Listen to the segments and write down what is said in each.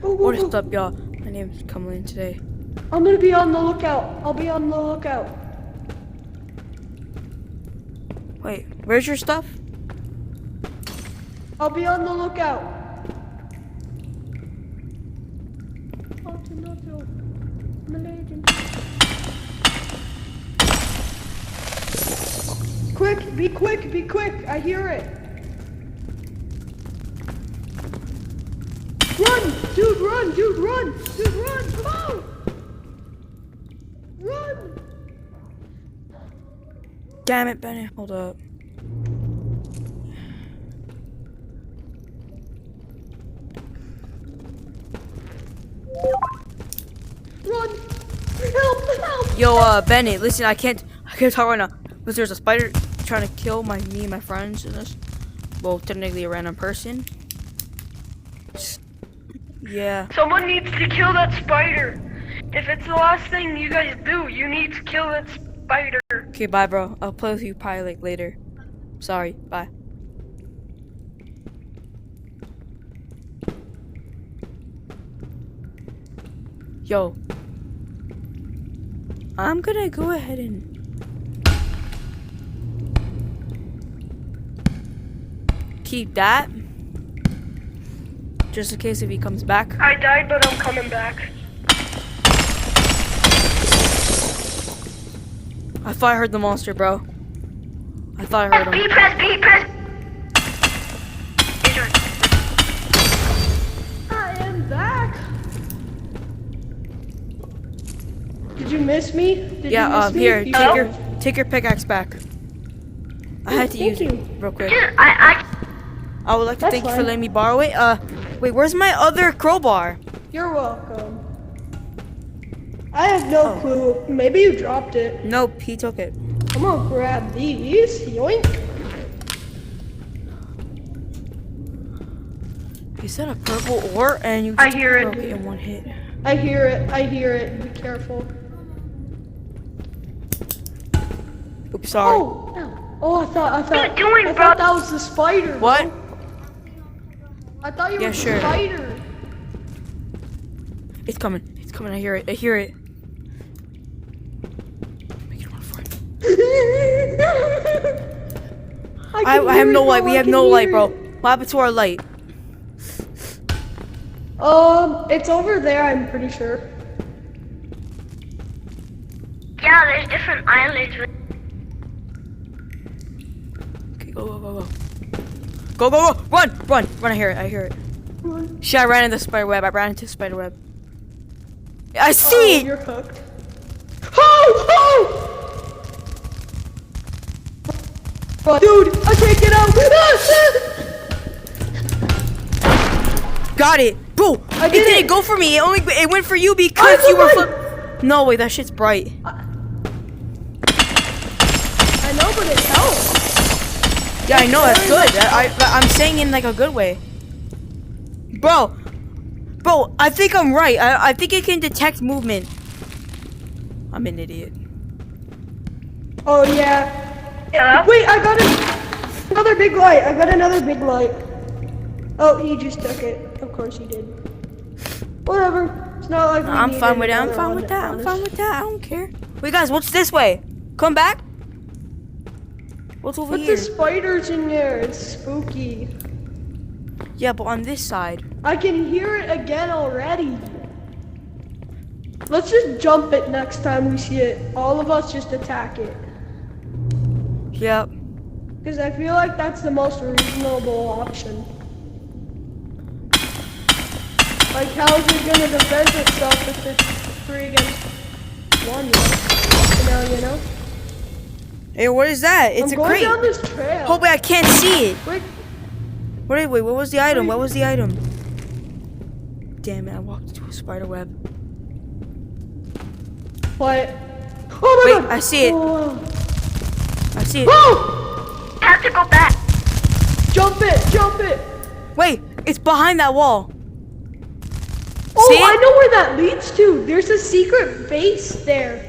What is up, y'all? My name is Kamlin today. I'm gonna be on the lookout. I'll be on the lookout. Wait, where's your stuff? I'll be on the lookout. I'm a legend. Quick, be quick, be quick. I hear it. Run, dude, run, dude, run, dude, run, come on. Run. Damn it, Benny. Hold up. Run. Help, help. Yo, Benny, listen, I can't talk right now. Because there's a spider trying to kill me and my friends in this. Well, technically a random person. Yeah. Someone needs to kill that spider. If it's the last thing you guys do, you need to kill that spider. Okay, bye, bro. I'll play with you probably like later. Sorry, bye. Yo. I'm gonna go ahead and keep that. Just in case if he comes back. I died, but I'm coming back. I thought I heard the monster, bro. I thought I heard him. Press B. I am back. Did you miss me? Did you miss me? Here, You- take your pickaxe back. I had to use thank it you. real quick. I I would like to That's thank you for fine. letting me borrow it. Wait, where's my other crowbar? You're welcome. I have no clue. Maybe you dropped it. Nope, he took it. I'm gonna grab these. Yoink. He said a purple ore, and you I just hear it. broke it in one hit. I hear it. I hear it. Be careful. Oops, sorry. Oh. Ow. Oh, I thought What are you doing, I bro? thought that was the spider. What? Bro. I thought you Yeah, were sure. the spider. It's coming. It's coming. I hear it. I hear it. Make it run for it. I have no light. We have no light, bro. What happened to our light? It's over there. I'm pretty sure. Yeah, there's different islands. Okay, go. Go. Run. I hear it. Shit, I ran into the spider web. I see it. You're cooked. Oh! Dude, I can't get out. Got it. Bro, it did didn't it. go for me. It went for you because you were No, wait, that shit's bright. I know, but it helps. Yeah, I know, that's good. I'm saying in like a good way. Bro, I think I'm right. I think it can detect movement. I'm an idiot. Oh, yeah. Yeah. Wait, I got another big light. Oh, he just took it. Of course he did. Whatever. It's not like we I'm needed fine with that. another one, to be honest. I don't care. Wait, guys, what's this way? Come back. What's over Put here? the spiders in there. It's spooky. Yeah, but on this side. I can hear it again already. Let's just jump it next time we see it. All of us just attack it. Yep. Because I feel like that's the most reasonable option. Like, how's it gonna defend itself if it's 3 against 1, you know? Hey, what is that? It's I'm a going crate. down this trail. Oh, wait, I can't see it. Wait, Wait, what was the item? Damn it, I walked into a spider web. what? Oh my Wait, god! I see it. Oh. I see it. Oh! I have to go back. Jump it! Wait, it's behind that wall. Oh, See it? I know where that leads to. There's a secret base there.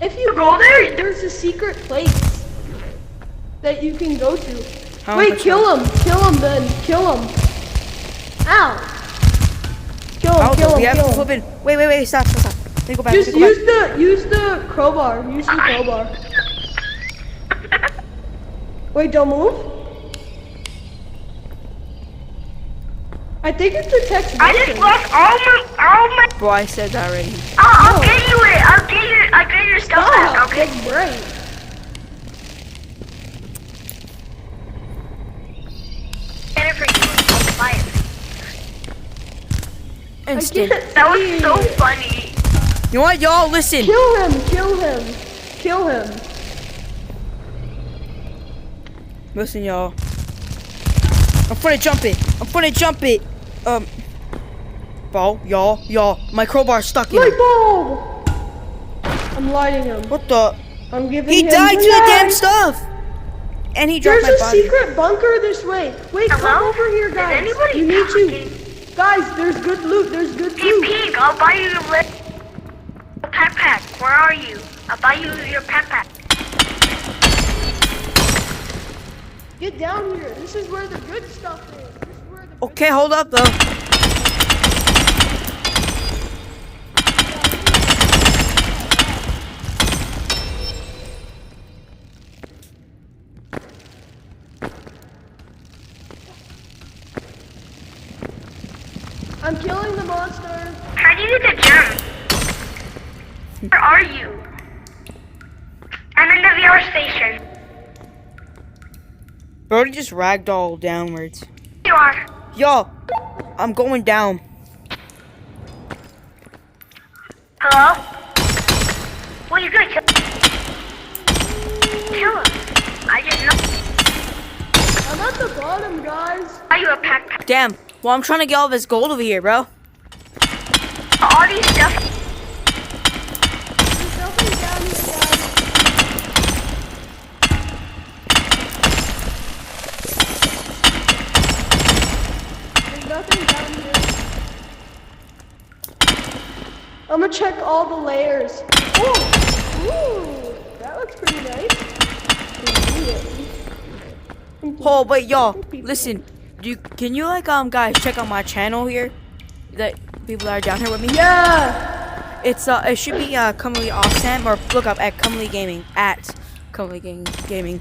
If you go there, there's a secret place that you can go to. How Wait, much kill him, Ben, kill him. Ow! Kill him, Oh, kill we him, have kill to him. flip in. Wait, stop. Let me go back. Just let me go back. use the crowbar. Use the crowbar. Wait, don't move. I think it detects I just motion. lost all my. Bro, I said that already. I'll get you it. I'll get your stuff back. Stop. Okay. That's great. Get it for you. I'll buy it. Instant. That was so funny. You know what, y'all? Listen. Kill him, kill him, kill him. Listen, y'all. I'm finna jump it. Bro, y'all. My crowbar's stuck in Light it. bulb! I'm lighting him. What the? I'm giving He him died to the light. damn stuff. And he dropped There's my a body. secret bunker this way. Wait, come Hello? over here, Is guys. anybody You need talking? to. Guys, there's good loot. There's good Hey, loot. Pink, I'll buy you your pack. Where are you? I'll buy you your pack. Get down here. This is where the good stuff is. This is where the good Okay, hold up though. I'm killing the monster. How do you get the gem? Where are you? I'm in the VR station. Brody just ragdoll downwards. You are. Yo, I'm going down. Hello? Well, you gonna kill him. I didn't know. I'm at the bottom, guys. Are you a pack? Damn. Well, I'm trying to get all this gold over here, bro. All these stuff. There's nothing down here, guys. There's nothing down here. I'm gonna check all the layers. Oh, ooh, that looks pretty nice. Oh, wait, y'all. Listen. Can you like guys check out my channel here? That people that are down here with me. Yeah. It's it should be Comely Awesome, or look up at Comely Gaming at Comely Gaming.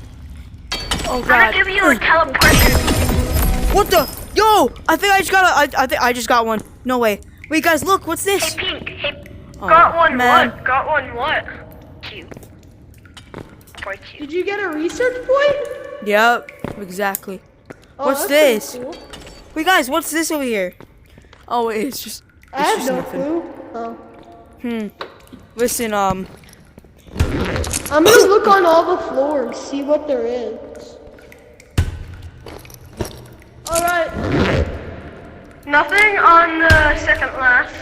Oh I'm gonna god. give you a teleportation. What the? Yo! I think I just got I think I just got one. No way. Wait, guys, look. What's this? Hey, Pink. Hey, Oh, got one man. what? Got one what? You. Point you. Did you get a research point? Yep. Exactly. Oh, What's that's this? pretty cool. Wait, guys, what's this over here? Oh, wait, it's just. I have just no nothing. clue. Oh. Listen, I'm gonna look on all the floors, see what there is. Alright. Nothing on the second last.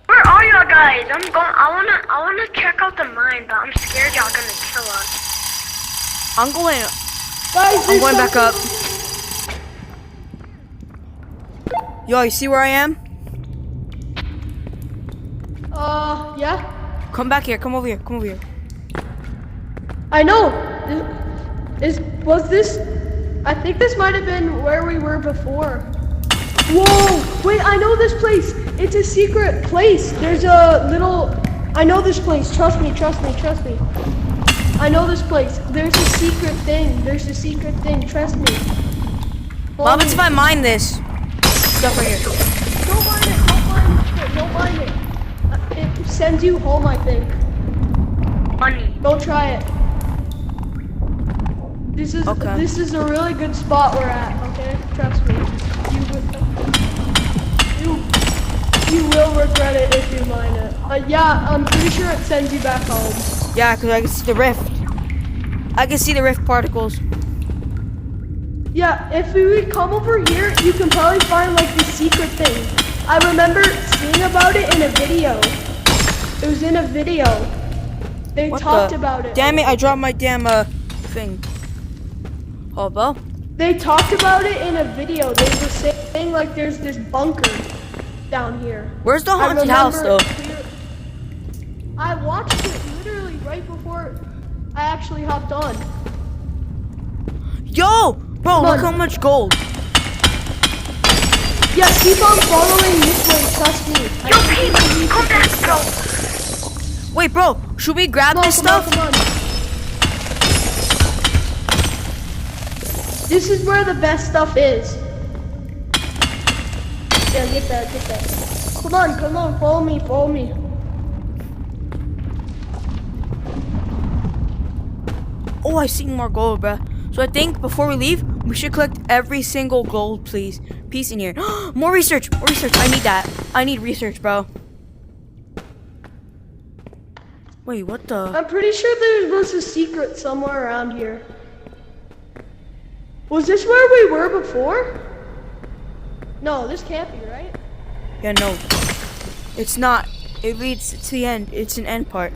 Where are y'all guys? I wanna check out the mine, but I'm scared y'all gonna kill us. I'm going. Guys, I'm going back up. Yo, you see where I am? Yeah. Come back here. Come over here. Come over here. I know. Was this? I think this might have been where we were before. Whoa! Wait, I know this place. It's a secret place. There's a little. I know this place. Trust me. Trust me. Trust me. I know this place. There's a secret thing. There's a secret thing. Trust me. What happens if I mine this stuff right here? Don't mind it. Don't mind it. Don't mind it. It sends you home, I think. Money. Don't try it. Okay. This is a really good spot we're at. Okay, trust me. You will regret it if you mine it. Yeah, I'm pretty sure it sends you back home. Yeah, because I can see the rift. I can see the rift particles. Yeah, if we would come over here, you can probably find like the secret thing. I remember seeing about it in a video. It was in a video. They What talked the? about it. Damn it! I dropped my damn thing. Oh, well. They talked about it in a video. They were saying like there's this bunker down here. Where's the I haunted house remember though? I watched it literally right before I actually hopped on. Yo, bro, Come look on. how much gold. Yeah, keep on following this way, trust me. Yo, Pete, come back, bro. Wait, bro, should we grab this stuff? Come on. This is where the best stuff is. Yeah, get that. Come on, follow me. Oh, I see more gold, bruh. So I think before we leave, we should collect every single gold, piece in here. More research. I need that. I need research, bro. Wait, what the? I'm pretty sure there was a secret somewhere around here. Was this where we were before? No, this can't be, right? Yeah, no. It's not. It leads to the end. It's an end part.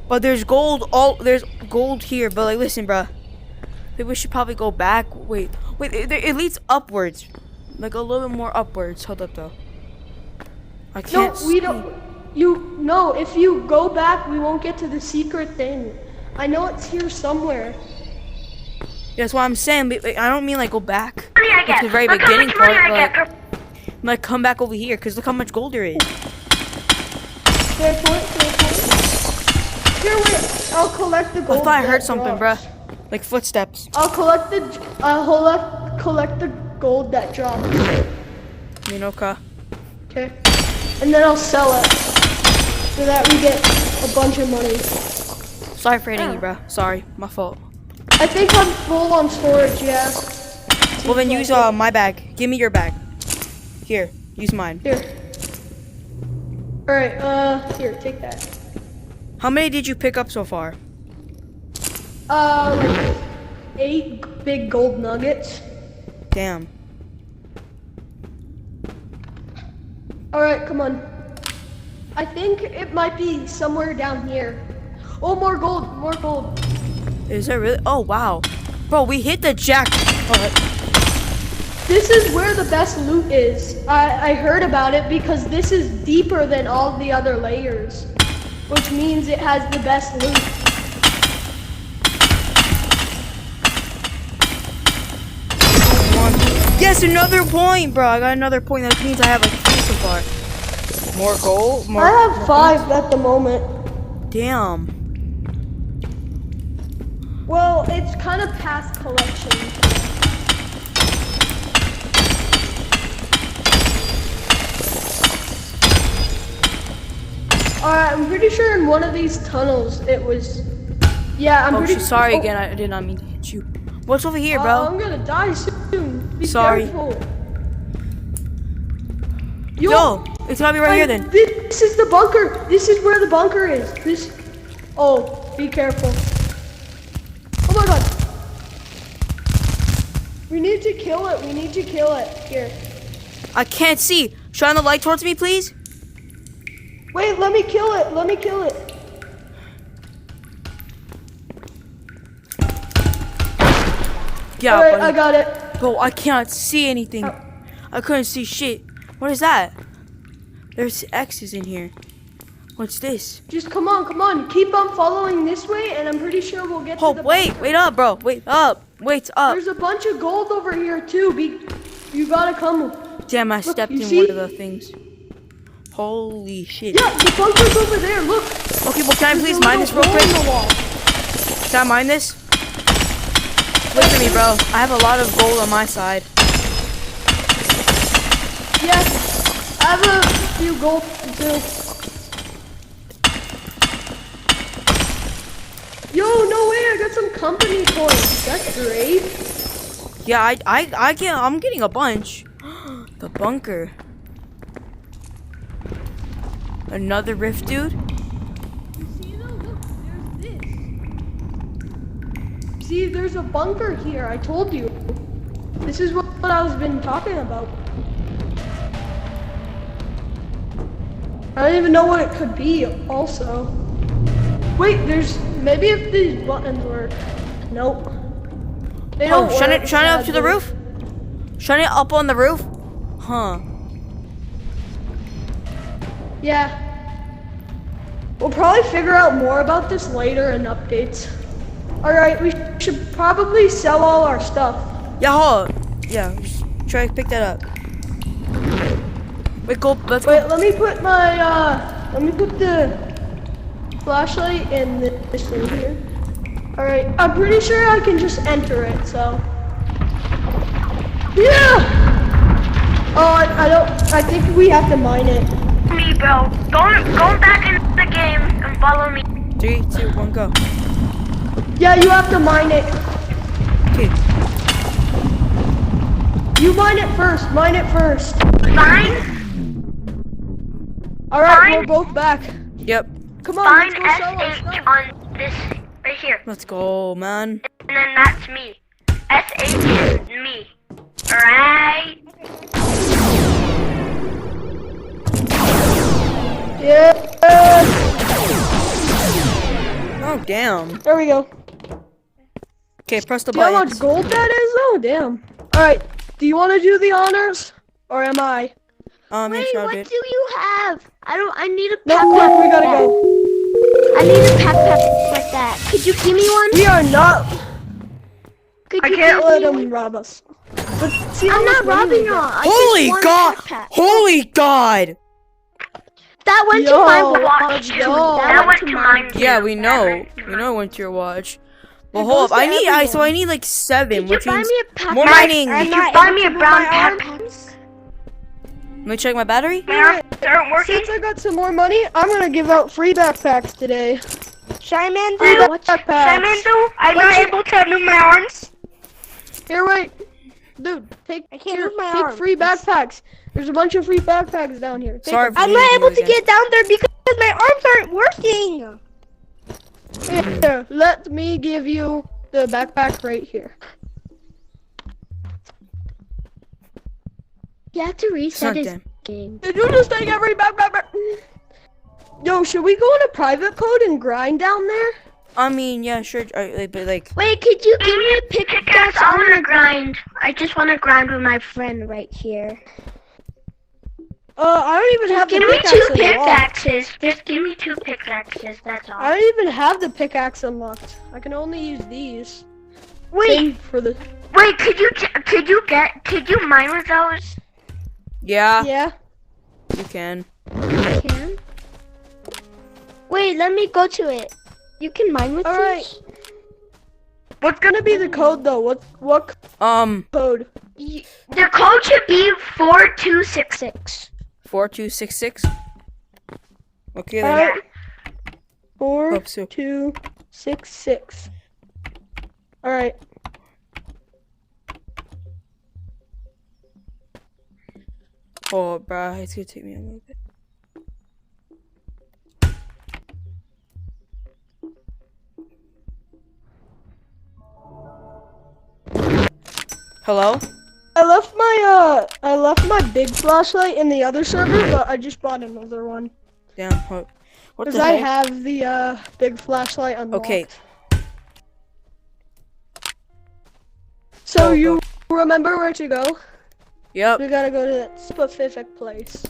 But there's gold there's gold here, but like listen, bruh. I think we should probably go back. Wait, it leads upwards. Like a little bit more upwards. Hold up though. I can't No, we don't. No, if you go back, we won't get to the secret thing. I know it's here somewhere. That's what I'm saying, but I don't mean like go back. Money I It's get. the very Look how beginning much money part, I get but per- like come back over here, cause look how much gold there is. Fair point. Here, wait. I'll collect the gold. I thought I heard that something, drops. bruh. Like footsteps. I'll collect the gold that dropped. You know, okay. Okay. And then I'll sell it so that we get a bunch of money. Sorry for hitting you, bruh. Sorry, my fault. I think I'm full on storage, yeah. Well then use my bag. Give me your bag. Here, use mine. Here. Alright, here, take that. How many did you pick up so far? Like 8 big gold nuggets. Damn. Alright, come on. I think it might be somewhere down here. Oh, more gold. Is there really? Oh wow, bro, we hit the jackpot. This is where the best loot is. I heard about it because this is deeper than all the other layers, which means it has the best loot. Yes, another point, bro. I got another point. That means I have like 3 so far. More gold. More. I have 5 at the moment. Damn. Well, it's kind of past collection. Alright, I'm pretty sure in one of these tunnels it was. Yeah, I'm pretty. Sorry again. I did not mean to hit you. What's over here, bro? I'm gonna die soon. Be Sorry. careful. Yo, it's gotta be right here then. This is the bunker. This is where the bunker is. This. Oh, be careful. Oh my god. We need to kill it. Here. I can't see. Shine the light towards me, please. Wait, let me kill it. Yeah, Alright, buddy. I got it. Bro, I can't see anything. I couldn't see shit. What is that? There's X's in here. What's this? Just come on. Keep on following this way, and I'm pretty sure we'll get to the bunker. Wait up, bro. Wait up. There's a bunch of gold over here too. You gotta come. Damn, I stepped you in see? one of the things. Holy shit. Yeah, the bunker's over there. Look. Okay, well, can I please There's a mine this real little quick? hole in the wall. Can I mine this? Listen to me, bro. I have a lot of gold on my side. Yeah, I have a few gold too. Yo, no way! I got some company coins. That's great. Yeah, I'm getting a bunch. The bunker. Another rift, dude. You see though? Look, there's this. See, there's a bunker here. I told you. This is what I've been talking about. I don't even know what it could be. Also, wait. Maybe if these buttons work. Nope. They don't work. Shine it up to the roof. Shine it up on the roof. Huh. Yeah. We'll probably figure out more about this later in updates. Alright, we should probably sell all our stuff. Yeah, hold on. Yeah, just try to pick that up. Wait, go. Let's Wait, go. let me put my let me put the flashlight in this thing here. All right, I'm pretty sure I can just enter it. So. Yeah. Oh, I don't. I think we have to mine it. Me, bro. Go back into the game and follow me. 3, 2, 1, go. Yeah, you have to mine it. Okay. You mine it first. Mine it first. Find All right, Fine. we're both back. Yep. Come on, find let's go solo. SH on this right here. Let's go, man. And then that's me. SH is me. Alright? Yeah. Oh, damn. There we go. Okay, press the See how much button. gold that is? Oh, damn. All right. Do you want to do the honors, or am I? Make sure I did. do you have? I need a No, backpack. we gotta go. I need a backpack like that. Could you give me one? We are not. Could I you can't give Let me them one? rob us. But see how I'm much not money robbing we y'all. get. I Holy just want God! a backpack. Holy God! That went to Yo, my let's watch too. go. That went to mine. Yeah, we know. We know went to your watch. Well, It hold goes up. to I need. So I everyone. need like 7, Could you which buy means me a backpack? more mining. I'm Did you not buy able me to a move brown my pack? arms. Let me check my battery. My arms aren't working. Since I got some more money, I'm gonna give out free backpacks today. Shyman, Free what's backpacks. I'm not able to move my arms. Here, wait. Dude, take I can't move my take arms. free backpacks. There's a bunch of free backpacks down here. Take Sorry. them. I'm not able to get down there because my arms aren't working. Here, let me give you the backpack right here. You have to reset his Something. game. Did you just take every backpack? Yo, should we go in a private code and grind down there? I mean, yeah, sure. But like, Wait, could you give me a Pickaxe, pickaxe? I I wanna wanna grind. I just wanna grind with my friend right here. I don't even have the Give me pickaxe two unlocked. pickaxes. Just give me 2 pickaxes, that's I all. don't even have the pickaxe unlocked. I can only use these. Wait, Same for the. wait, could you mine with those? yeah, Yeah. you can. Can? Wait, let me go to it. You can mine with All right. these? What's gonna be the code though? What code? The code should be 4266. 4266. Okay All then. right. 4, Hope so. 2, 6, 6. All right. Oh, bruh, it's gonna take me a little bit. Hello? I left my big flashlight in the other server, but I just bought another one. Damn. What Because the I heck? have the big flashlight unlocked. Okay. So Go, you remember where to go? Yep. We gotta go to that specific place.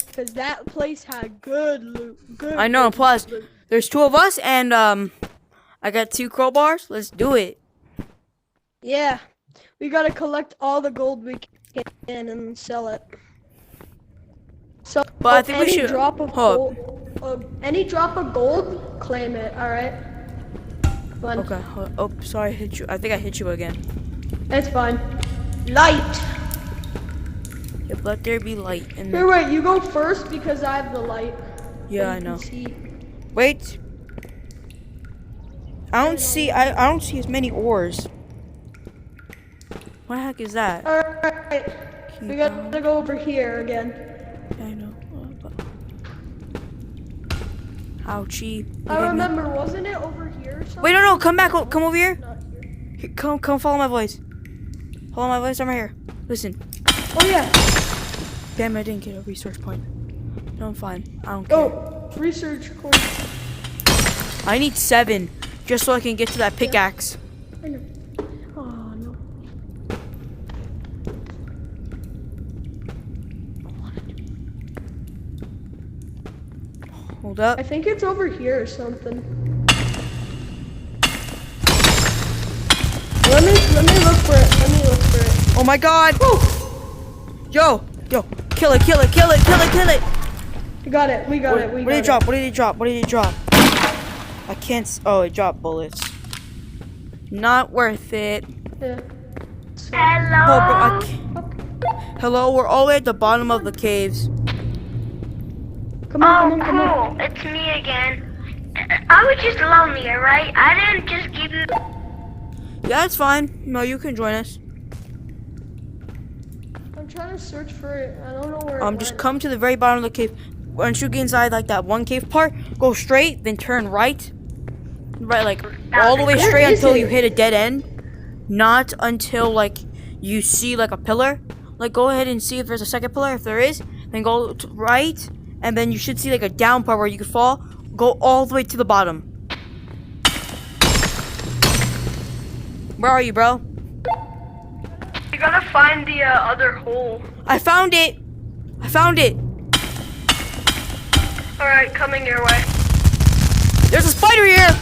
Because that place had good loot. Good I know. loot. Plus, there's 2 of us, and I got 2 crowbars. Let's do it. Yeah. We gotta collect all the gold we can and sell it. So, But I think we any should- drop of hold gold, any drop of gold, claim it. All right. Fun. Okay. Oh, sorry, I hit you. I think I hit you again. It's fine. Light. Yep, let there be light. And Here, wait. You go first because I have the light. yeah, So I you know. can see. Wait. I don't see. I don't see as many ores. What the heck is that? All right. We gotta go over here again. I know. Ouchie. I remember, wasn't it over here or something? Wait, no, come back. Come over here. Not here. Here, come, follow my voice. Follow my voice. I'm right here. Listen. Oh yeah. Damn, I didn't get a resource point. No, I'm fine. I don't care. Oh, research course. I need 7 just so I can get to that pickaxe. I know. Oh no. Hold up. I think it's over here or something. Let me look for it. Let me look for it. Oh my God. Yo, Yo, kill it, kill it, kill it, kill it, kill it. We got it. We got it. What did it drop? What did it drop? What did it drop? I can't. Oh, it dropped bullets. Not worth it. Yeah. Hello. Oh, bro, I can't. Hello, we're all the way at the bottom of the caves. Come on, Oh, come on. cool. It's me again. I was just lonely, alright? I didn't just give you... Yeah, it's fine. No, you can join us. I'm trying to search for it. I don't know where it Just went. come to the very bottom of the cave. Once you get inside like that one cave part, go straight, then turn right. Right, like all the way Where straight is until it? you hit a dead end. Not until like you see like a pillar. Like go ahead and see if there's a second pillar. If there is, then go to right, and then you should see like a down part where you could fall. Go all the way to the bottom. Where are you, bro? You gotta find the other hole. I found it. I found it. Alright, coming your way. There's a spider here.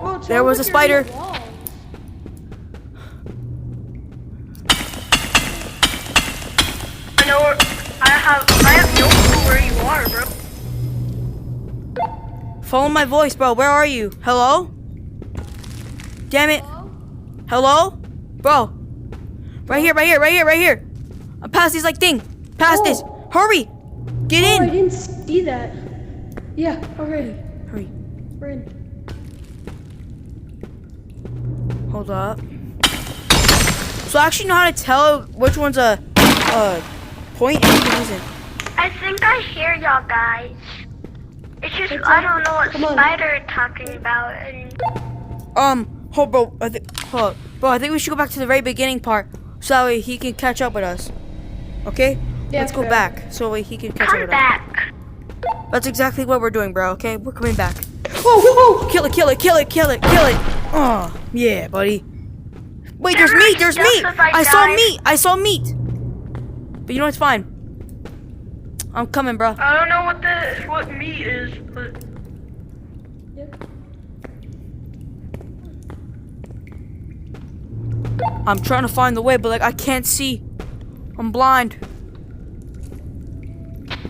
Well, it There sounds was like a spider. you're in the wall. I know where... I have no clue where you are, bro. Follow my voice, bro. Where are you? Hello? Damn it. Hello? Bro. Right here, right here, right here, right here. I'm past this like thing. Past this. Hurry. Get Oh, I in. didn't see that. Yeah, already. Hurry. We're in. Hold up. So I actually know how to tell which one's a point and which one isn't. I think I hear y'all guys. It's just, It's I like- don't know what come on. spider you're talking about. And Hold, bro. Hold, bro. I think we should go back to the very beginning part, so that way he can catch up with us. Okay? Yeah, Let's go fair. back, so that way he can catch up come with us. back. That's exactly what we're doing, bro. Okay? We're coming back. Whoa, whoa, whoa! Kill it, kill it, kill it, kill it, kill it. Oh, yeah, buddy. Wait, there's meat, there's Just meat. as I I saw died. meat, I saw meat. But you know, it's fine. I'm coming, bro. I don't know what meat is, but... Yep. I'm trying to find the way, but like, I can't see. I'm blind.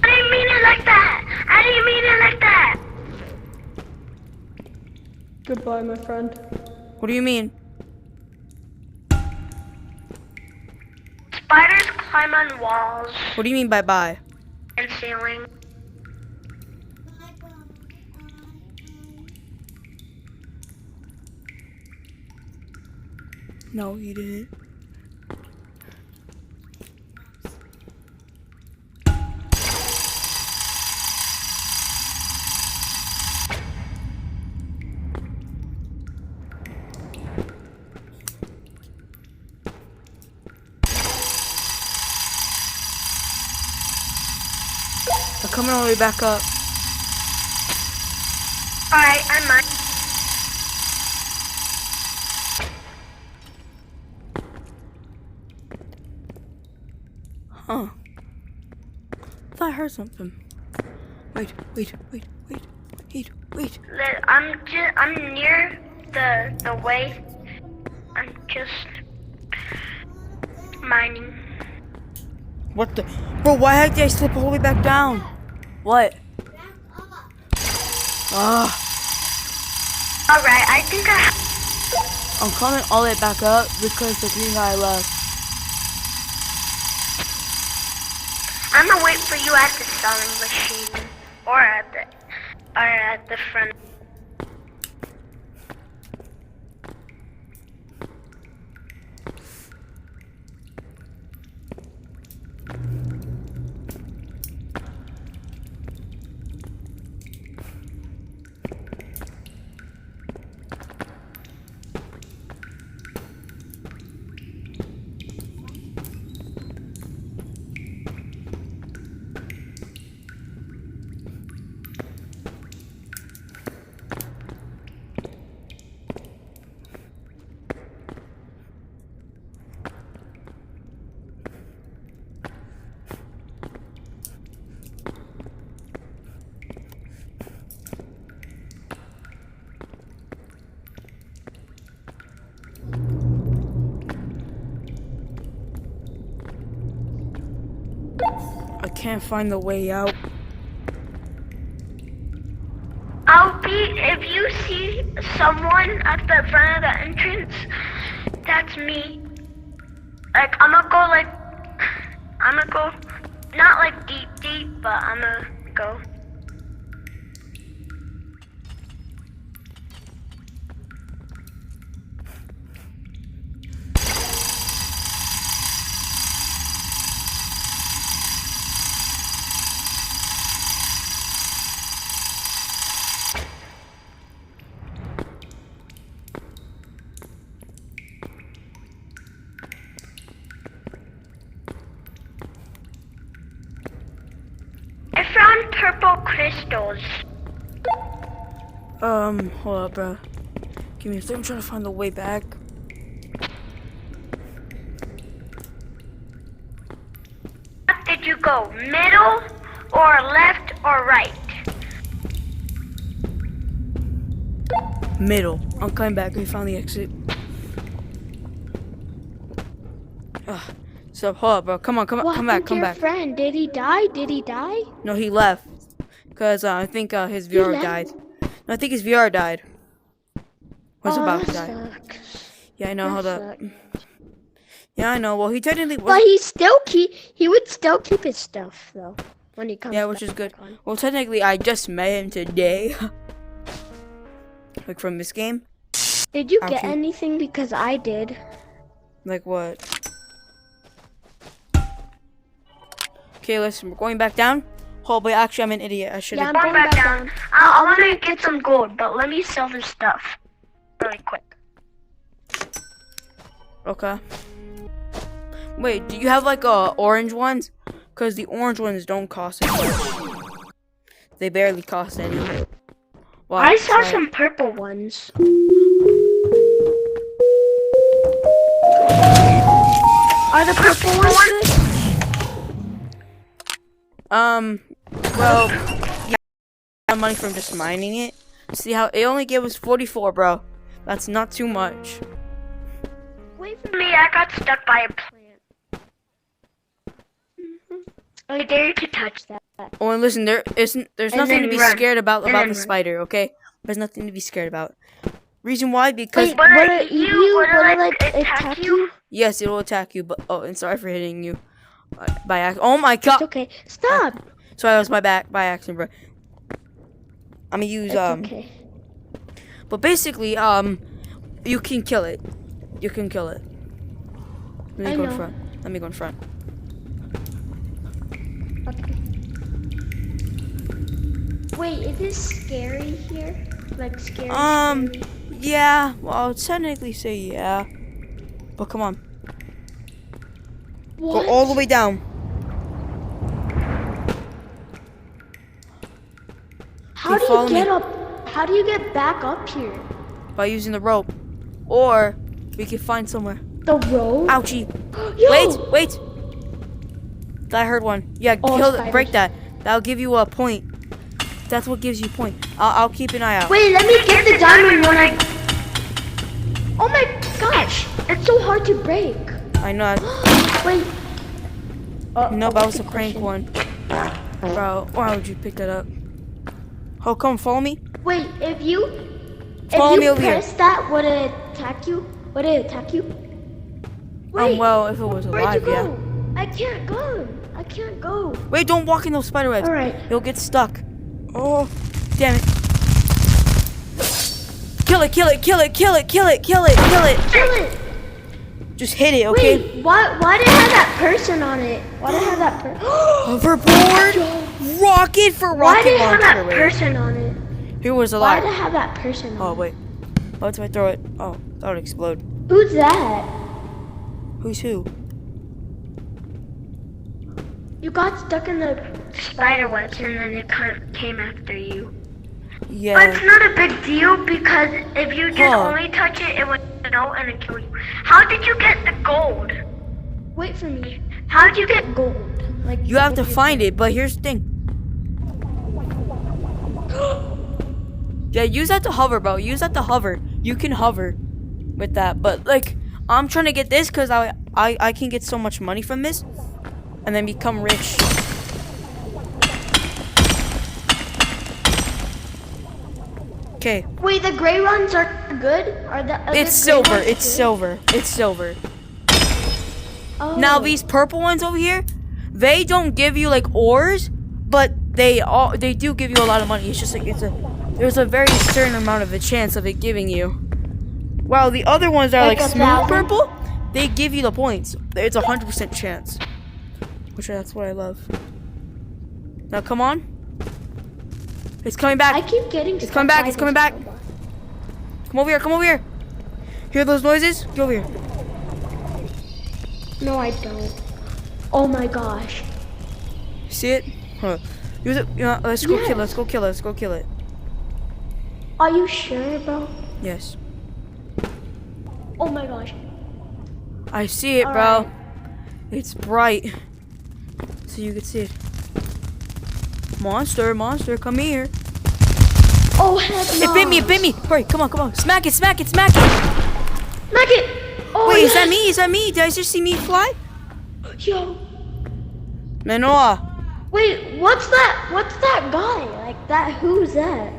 I didn't mean it like that! I didn't mean it like that! Goodbye, my friend. What do you mean? Spiders climb on walls What do you mean by bye? and ceiling. No, you didn't. I'm coming all the way back up. Alright, I might. Huh. I thought I heard something. Wait. I'm near the way. I'm just mining. What the? Bro, why did I slip all the way back down? What? Ah, Alright, I think I'm coming all the way back up because the green guy left. I'm gonna wait for you at the selling machine or at the front. can't find the way out. If you see someone at the front of the entrance, that's me. Like, I'm gonna go, not like deep, but I'm gonna go. I found purple crystals. Hold up, bro. Give me a second. I'm trying to find the way back. Did you go middle or left or right? Middle. I'm coming back. We found the exit. So hold up, bro. Come on, come What back, happened to come your back. friend? Did he die? Did he die? No, he left. Cause I think his VR left? died. No, I think his VR died. Was about to that die. sucks. Yeah, I know. Hold up. Sucks. Yeah, I know. Well, he technically was. But he would still keep his stuff though when he comes. Yeah, which is good. back on. Well, technically, I just met him today. Like from this game. Did you get Okay. anything? Because I did. Like what? Okay, listen. We're going back down. Oh, but actually, I'm an idiot. I should Yeah, have. I'm Going going back back down. down. I want to get some gold, but let me sell this stuff really quick. Okay. Wait, do you have like orange ones? Cause the orange ones don't cost any much. They barely cost any. Well, I saw so- some purple ones. Are the purple ones good? Well, yeah, I have money from just mining it. See how it only gave us 44, bro. That's not too much. Wait for Me, I got stuck by a plant. I dare you to touch that. Oh, and listen, there's And nothing to then be run. scared about And then the run. spider, okay? There's nothing to be scared about. Reason why? Because Wait, Would would it it eat eat you? you? Would it, Would it like, like attack attack you? you? yes, it will attack you. But oh, and sorry for hitting you by accident. Oh my god! It's okay. Stop. Sorry, that was my back by accident, bro. I'm gonna use It's okay. But basically, you can kill it. You can kill it. Let me I go in know. front. Let me go in front. Okay. Wait, is this scary here? Like scary? Scary? Yeah. Well, I'll technically say yeah. But come on, What? go all the way down. How do follow you get me. up? How do you get back up here? By using the rope, or we can find somewhere. The road? Ouchie! Yo! Wait! I heard one. Yeah, Oh, kill it. spiders. Break that. That'll give you a point. That's what gives you a point. I'll keep an eye out. Wait, let me get the diamond when I. Oh my gosh! It's so hard to break. I know. Wait. No, Oh, that was a good crank question. one. Bro, why would you pick that up? Oh, come follow me. Wait, if you Follow me over here. press that, would it attack you? Would it attack you? Wait, Well, if it was where'd alive, you yeah. go? I can't go. I can't go. Wait, don't walk in those spider webs. All right. You'll get stuck. Oh, damn it. Kill it, kill it, kill it, kill it, kill it, kill it, kill it. Kill it. Just hit it, okay? Wait, why did it have that person on it? Why did it have that person? Hoverboard. Rocket for Why rocket did it have launcher. that Wait. person on it? Here was Why alive. did it have that person Oh on wait. What if I throw it? Oh, that would explode. it? Who's that? Who's who? You got stuck in the Spider webs, and then it came after you. But it's Yeah. not a big deal because if you just Huh. only touch it, it would know and then kill you. How did you get the gold? Wait for me. How did you get Gold. Like You have to if find it, but here's the thing. Yeah, use that to hover, bro. Use that to hover. You can hover with that, but like, I'm trying to get this because I can get so much money from this, and then become rich. Okay. Wait, the gray ones are good? Are the other It's gray silver. ones It's good? silver. It's silver. Oh. Now these purple ones over here, they don't give you like ores, but they do give you a lot of money. It's just like there's a very certain amount of a chance of it giving you. While the other ones are like Like a smooth 1,000? purple, they give you the points. It's 100% chance. Which that's what I love. Now come on. It's coming back. I keep getting. It's coming back. It's coming back. Come over here. Come over here. Hear those noises? Get over here. No, I don't. Oh my gosh. See it? Huh. Use it. Let's go Yes. kill it. Let's go kill it. Let's go kill it. Are you sure, bro? Yes. Oh my gosh. I see it, bro. Alright. It's bright. So you can see it. Monster, monster, come here. Oh heck no. It bit me, it bit me. Hurry, come on, come on. Smack it, smack it, smack it. Smack it. Oh, Wait, yes. is that me? Is that me? Did I just see me fly? Yo. Manoa. Wait, what's that? What's that guy? Like that? Who's that?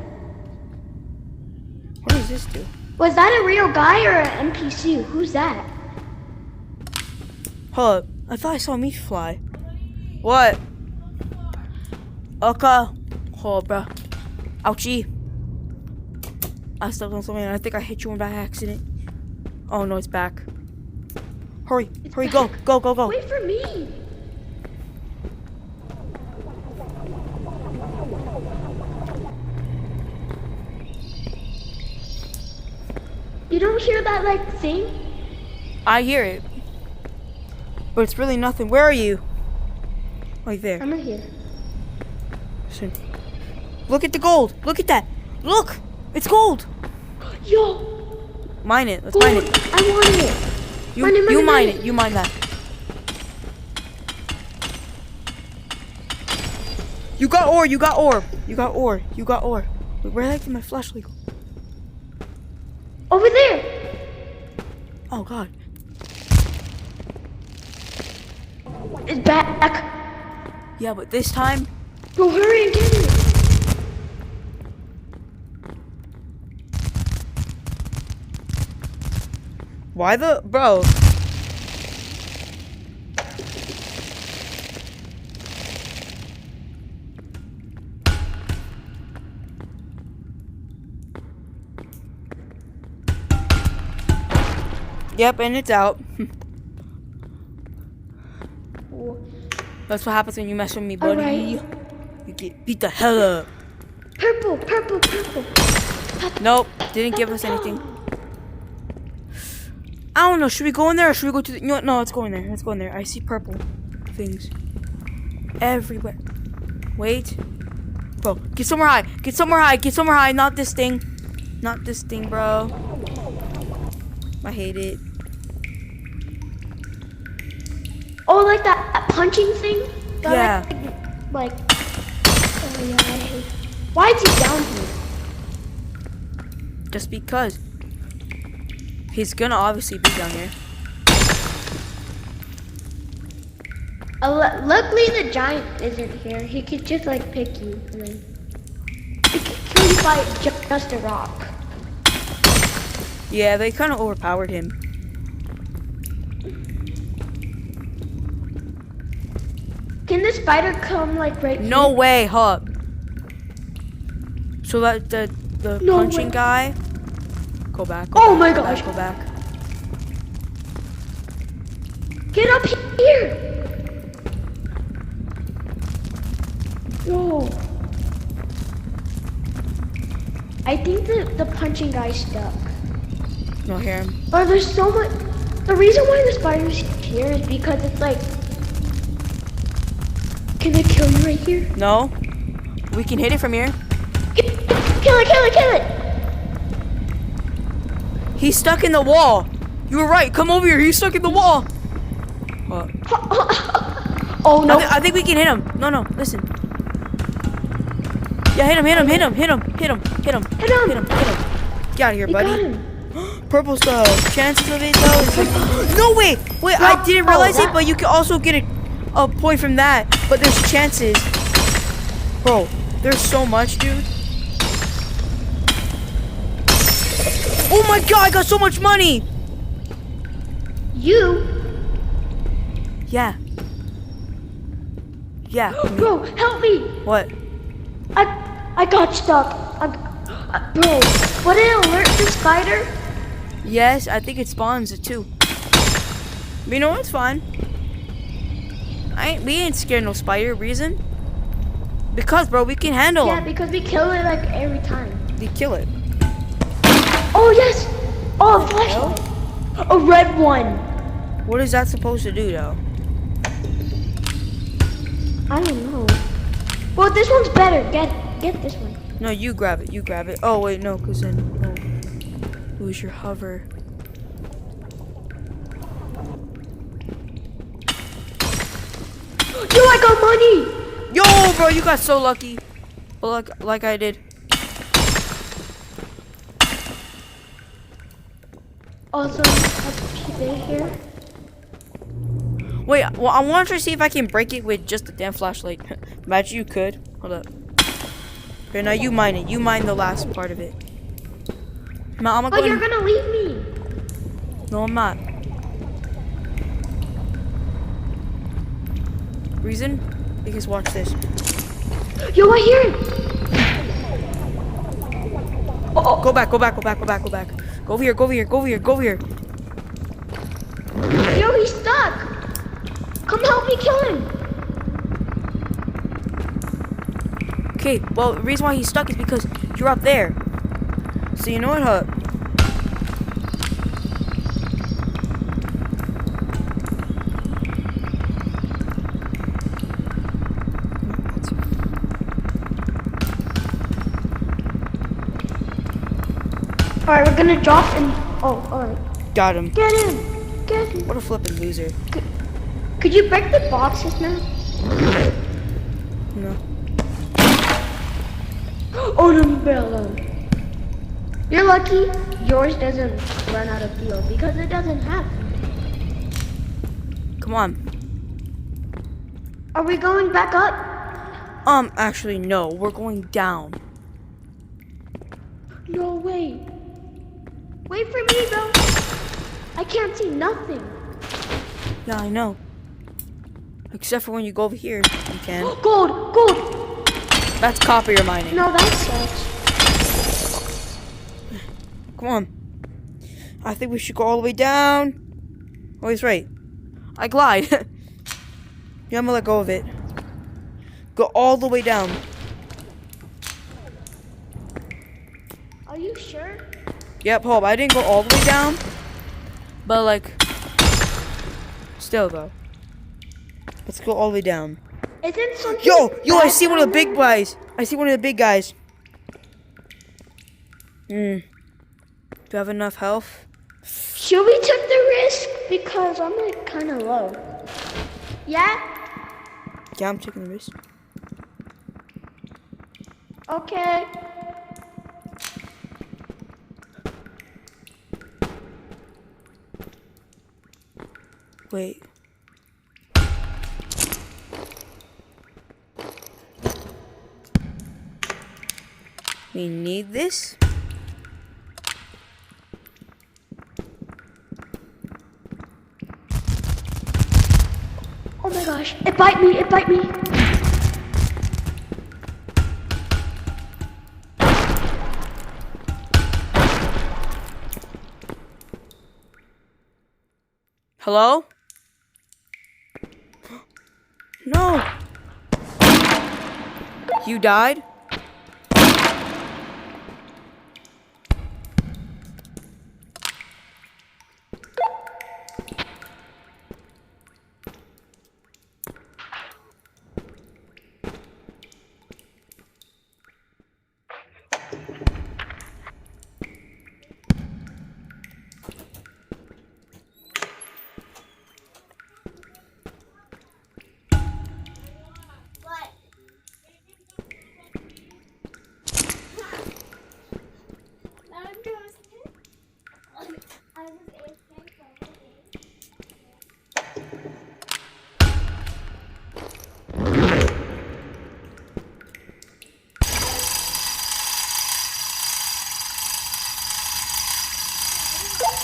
What does this do? Was that a real guy or an NPC? Who's that? Hold up. I thought I saw me fly. What? Okay. Hold up, bro. Ouchie. I stepped on something and I think I hit you by accident. Oh no, it's back. Hurry, hurry, go, go, go, go. Wait for me. You don't hear that like thing? I hear it. But it's really nothing. Where are you? Right there. I'm right here. Listen. Look at the gold. Look at that. Look! It's gold! Yo, Mine it. Let's gold. mine it. I wanted it. You, Mine it, mine you it, mine mine it. it. You mine that. You got ore. You got ore. You got ore. You got ore. Wait, where the heck did my flashlight go? Over there. Oh god. It's back. Yeah, but this time, Bro, hurry and get it. why the bro? Yep, and it's out. That's what happens when you mess with me, buddy. Alright. You get beat the hell up. Purple, purple, purple. Nope, didn't give us anything. I don't know. Should we go in there or should we go to the? No, let's go in there. Let's go in there. I see purple things everywhere. Wait, bro, get somewhere high. Get somewhere high. Get somewhere high. Not this thing. Not this thing, bro. I hate it. Oh, like that punching thing? Yeah. Like, oh yeah, I hate. Why is he down here? Just because. He's gonna obviously be down here. Luckily, the giant isn't here. He could just like pick you and then he could kill you by just a rock. Yeah, they kind of overpowered him. Can the spider come like right No here? way, Hub. So that the No punching way. guy. Go back. Go Oh back, my go gosh. Back, go back. Get up here! Yo. I think the punching guy's stuck. No, hear him. Or there's so much. The reason why the spider's here is because it's like. Can it kill you right here? No. We can hit it from here. Kill it, kill it, kill it! He's stuck in the wall. You were right. Come over here. He's stuck in the wall. Oh no. I think we can hit him. No, no. Listen. Yeah, hit him. Hit him. Hit him. Hit him. Hit him. Hit him. Hit him. Hit him. Hit him. Get out of here, We got buddy. him. Purple stuff. Chances of it though is like no way. Wait, I didn't Oh, realize it, that- but you can also get a point from that. But there's chances. Bro, there's so much, dude. Oh my god, I got so much money! You? Yeah. Yeah. Bro, help me! What? I got stuck. Bro, would it alert the spider? Yes, I think it spawns it too. But you know what? It's fine. We ain't scared no spider. Reason? Because, bro, we can handle Yeah, them. because we kill it like every time. We kill it. Oh yes! Oh, a flashlight. A red one. What is that supposed to do, though? I don't know. Well, this one's better. Get this one. No, you grab it. You grab it. Oh wait, no, cause then lose your hover. Yo, I got money. Yo, bro, you got so lucky. Well, like I did. Also, keep it here. Wait, well, I want to see if I can break it with just a damn flashlight. Imagine you could. Hold up. Okay, now you mine it. You mine the last part of it. No, I'm gonna Oh, go. you're gonna leave me. No, I'm not. Reason? Because watch this. Yo, I hear it. Oh, Go back. Go back. Go back. Go back. Go back. Go over here. Go over here. Go over here. Go over here. yo, he's stuck. Come help me kill him. Okay, well, the reason why he's stuck is because you're up there. So you know what, Hub? All right, we're gonna drop and. Oh, all right. Got him. Get him. Get him. What a flippin' loser. Could you break the boxes now? No. Oh, no, umbrella. You're lucky yours doesn't run out of fuel because it doesn't have. Come on. Are we going back up? Actually, no. We're going down. No way. Wait for me, bro. I can't see nothing. Yeah, I know. Except for when you go over here, you can. Gold, gold. That's copper mining. No, that sucks. Come on. I think we should go all the way down. Oh, he's right. I glide. Yeah, I'm gonna let go of it. Go all the way down. Are you sure? Yep, hold up. I didn't go all the way down. But, like, still, though. Let's go all the way down. Isn't something? Yo, I bad see one of the big down there? guys. I see one of the big guys. Do you have enough health? Should we take the risk? Because I'm like kind of low. Yeah? Yeah, I'm taking the risk. Okay. Wait. We need this? Oh my gosh. It bite me. It bite me. Hello? No. You died?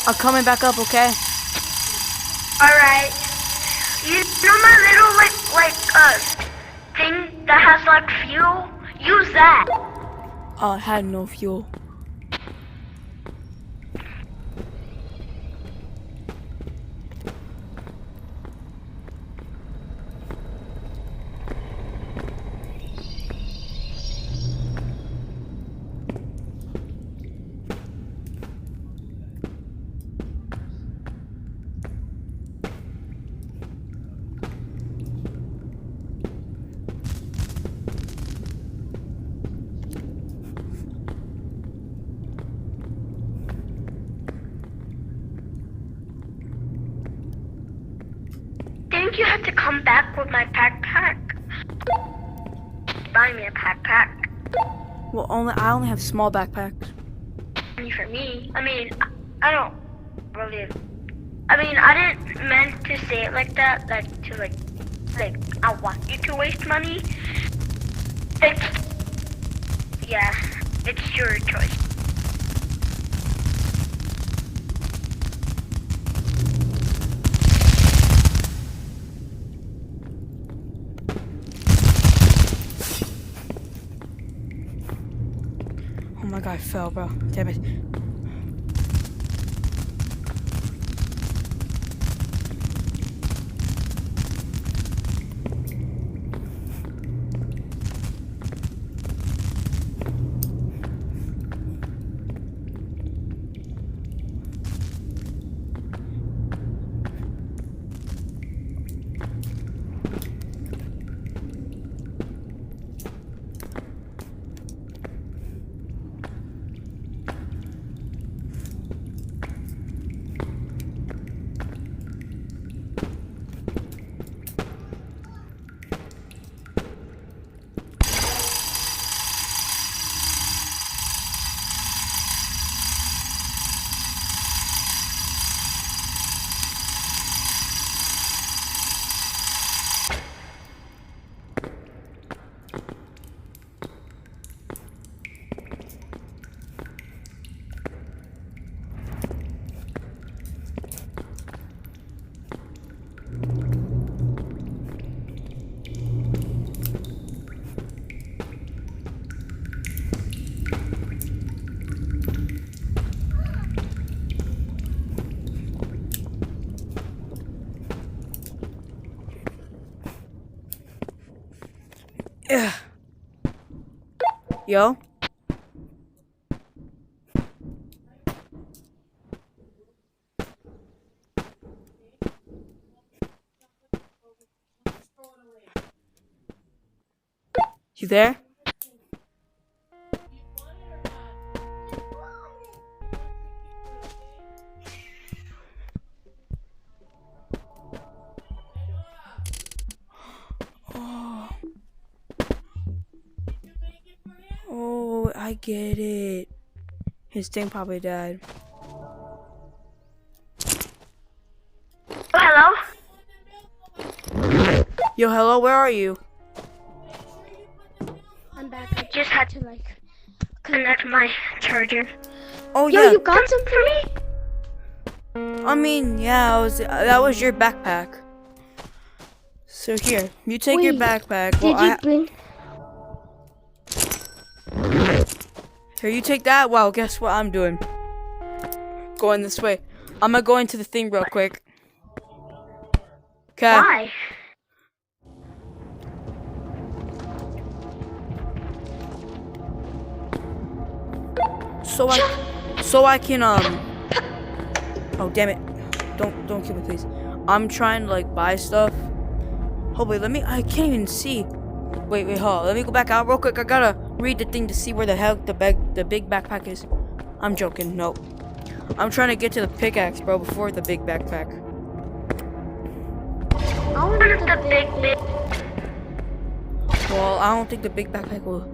I'm coming back up, okay? Alright. You know my little thing that has like fuel? Use that. I had no fuel. Think you have to come back with my backpack? Buy me a backpack. Well, I only have small backpacks. Only for me. I mean, I don't really. I mean, I didn't meant to say it like that. Like I want you to waste money. Yeah, it's your choice. Oh my god, I fell, bro. Damn it. Ugh. Yo? You there? Oh, I get it. His thing probably died. Oh, hello? Yo, hello, where are you? I'm back. I Just had to connect my charger. Oh, Yo, yeah. you got some for me? I mean, yeah, that was your backpack. So here, you take your Wait, backpack. Did you bring? Here, you take that. Wow, guess what I'm doing? Going this way. I'm gonna go into the thing real quick. Okay. Why? So I can Oh damn it! Don't kill me, please. I'm trying to like buy stuff. Oh wait, I can't even see. Wait, hold on. Let me go back out real quick. I gotta read the thing to see where the hell the big backpack is. I'm joking. Nope. I'm trying to get to the pickaxe, bro, before the big backpack. I want The big. Well, I don't think the big backpack will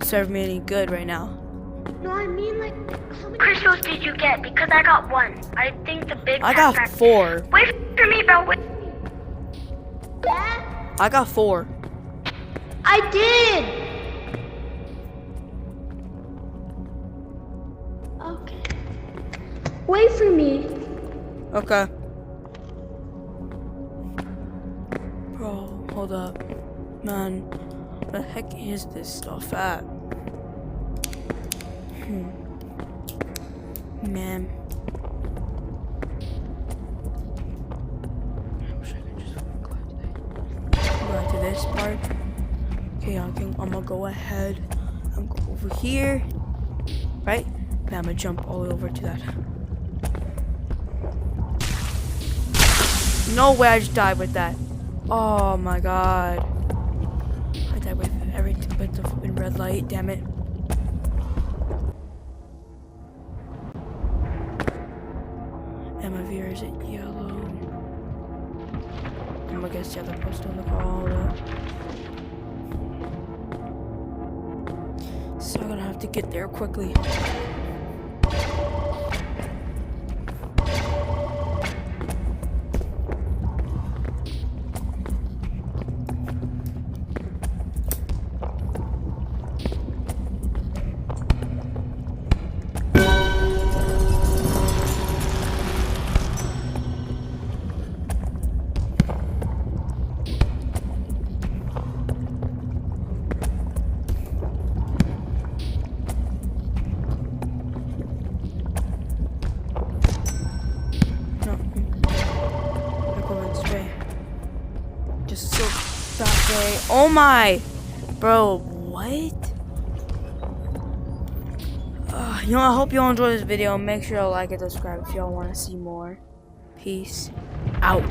serve me any good right now. No, I mean like how many? Crystals did you get? Because I got one. I think the big I got backpack- 4. Wait for me, bro. Wait. Dad, I got 4. I did. Okay. Wait for me. Okay. Bro, hold up. Man, where the heck is this stuff at? Man. I wish I could just go to this part. Okay, I'm gonna go ahead and go over here. Right? And I'm gonna jump all the way over to that. No way I just died with that. Oh my god. I died with everything but the flipping red light, damn it. And my VR is at yellow. I'm gonna guess yellow post on the call. So I'm gonna have to get there quickly. Oh my, bro, what? You know, I hope you all enjoyed this video. Make sure to like and subscribe if y'all want to see more. Peace out.